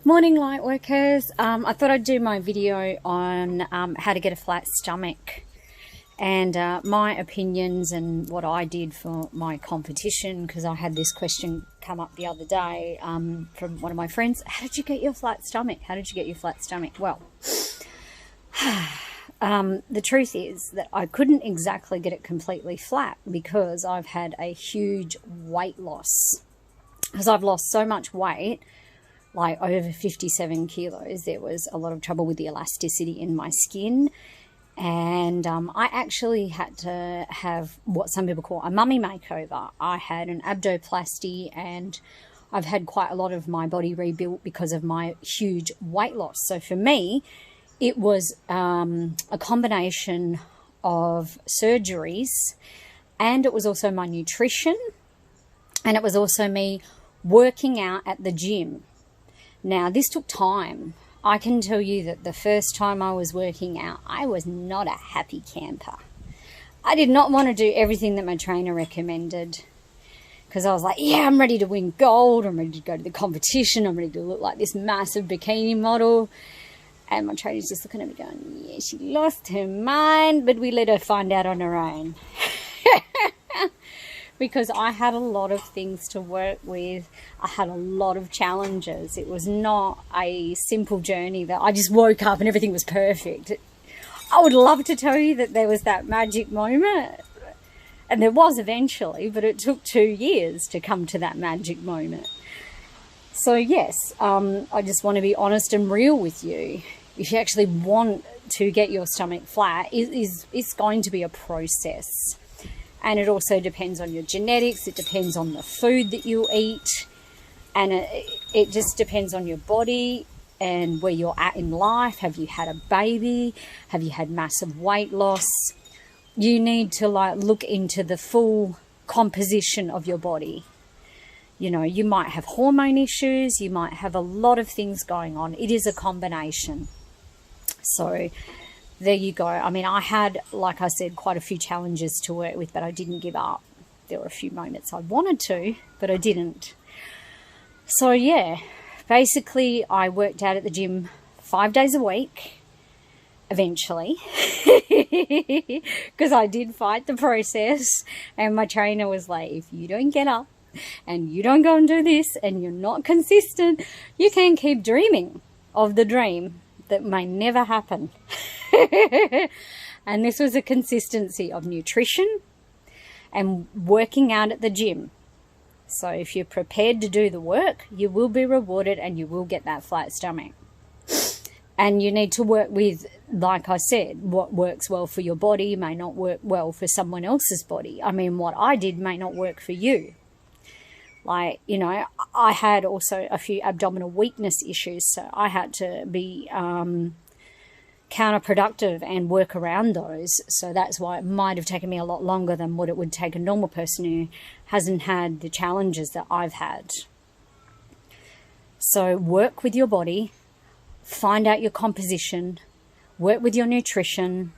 Morning, light workers. I thought I'd do my video on how to get a flat stomach and my opinions and what I did for my competition, because I had this question come up the other day from one of my friends. How did you get your flat stomach? How did you get your flat stomach? Well, the truth is that I couldn't exactly get it completely flat because I've had a huge weight loss. Because I've lost so much weight, like over 57 kilos, there was a lot of trouble with the elasticity in my skin. And I actually had to have what some people call a mummy makeover. I had an abdoplasty and I've had quite a lot of my body rebuilt because of my huge weight loss. So for me, it was a combination of surgeries, and it was also my nutrition, and it was also me working out at the gym. Now, this took time. I can tell you that the first time I was working out, I was not a happy camper. I did not want to do everything that my trainer recommended, because I was like, yeah, I'm ready to win gold. I'm ready to go to the competition. I'm ready to look like this massive bikini model. And my trainer's just looking at me going, yeah, she lost her mind, but we let her find out on her own. Because I had a lot of things to work with. I had a lot of challenges. It was not a simple journey that I just woke up and everything was perfect. I would love to tell you that there was that magic moment. And there was eventually, but it took 2 years to come to that magic moment. So yes, I just want to be honest and real with you. If you actually want to get your stomach flat, it's going to be a process. And it also depends on your genetics. It depends on the food that you eat. And it just depends on your body and where you're at in life. Have you had a baby? Have you had massive weight loss? You need to look into the full composition of your body. You know, you might have hormone issues. You might have a lot of things going on. It is a combination. So there you go. I mean, I had, like I said, quite a few challenges to work with, but I didn't give up. There were a few moments I wanted to, but I didn't. So yeah, basically I worked out at the gym 5 days a week, eventually, because I did fight the process. And my trainer was like, if you don't get up and you don't go and do this and you're not consistent, you can keep dreaming of the dream that may never happen. And this was a consistency of nutrition and working out at the gym. So if you're prepared to do the work, you will be rewarded and you will get that flat stomach. And you need to work with, like I said, what works well for your body may not work well for someone else's body. I mean, what I did may not work for you. Like, you know, I had also a few abdominal weakness issues, so I had to be counterproductive and work around those. So that's why it might have taken me a lot longer than what it would take a normal person who hasn't had the challenges that I've had. So work with your body, find out your composition, work with your nutrition,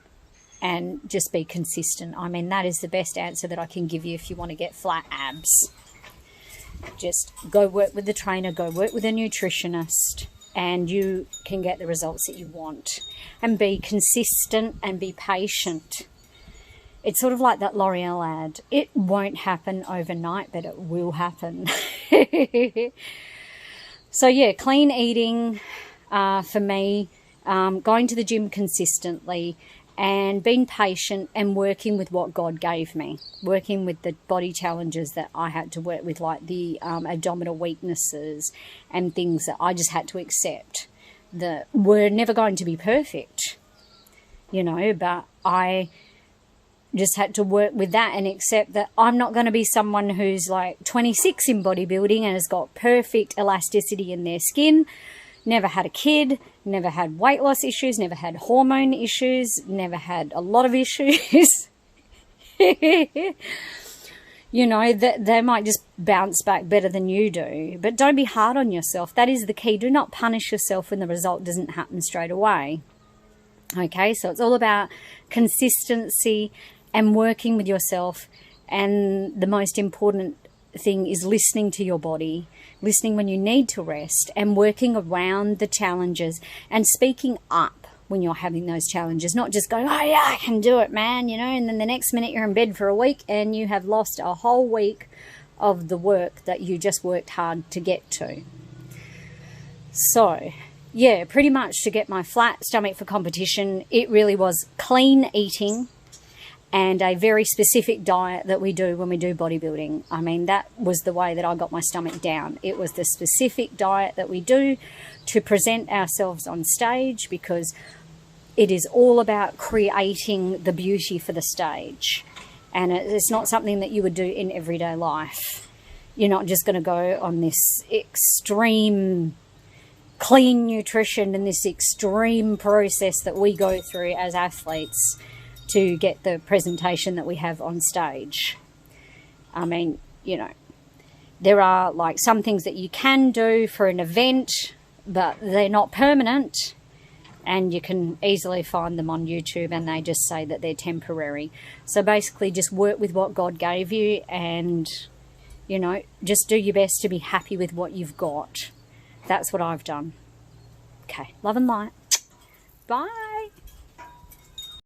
and just be consistent. I mean, that is the best answer that I can give you if you want to get flat abs. Just go work with the trainer, go work with a nutritionist, and you can get the results that you want. And be consistent and be patient. It's sort of like that L'Oreal ad. It won't happen overnight, but it will happen. So yeah, clean eating for me, going to the gym consistently, and being patient and working with what God gave me, working with the body challenges that I had to work with, like the abdominal weaknesses and things that I just had to accept that were never going to be perfect, you know, but I just had to work with that and accept that I'm not going to be someone who's like 26 in bodybuilding and has got perfect elasticity in their skin. Never had a kid, never had weight loss issues, never had hormone issues, never had a lot of issues. You know, that they might just bounce back better than you do. But don't be hard on yourself. That is the key. Do not punish yourself when the result doesn't happen straight away. Okay, so it's all about consistency and working with yourself. And the most important thing is listening to your body, listening when you need to rest, and working around the challenges and speaking up when you're having those challenges, not just going, oh yeah, I can do it, man, you know, and then the next minute you're in bed for a week and you have lost a whole week of the work that you just worked hard to get to. So yeah, pretty much to get my flat stomach for competition, it really was clean eating and a very specific diet that we do when we do bodybuilding. I mean, that was the way that I got my stomach down. It was the specific diet that we do to present ourselves on stage, because it is all about creating the beauty for the stage. And it's not something that you would do in everyday life. You're not just going to go on this extreme clean nutrition and this extreme process that we go through as athletes to get the presentation that we have on stage. I mean, you know, there are like some things that you can do for an event, but they're not permanent, and you can easily find them on YouTube and they just say that they're temporary. So basically just work with what God gave you and, you know, just do your best to be happy with what you've got. That's what I've done. Okay, love and light. Bye.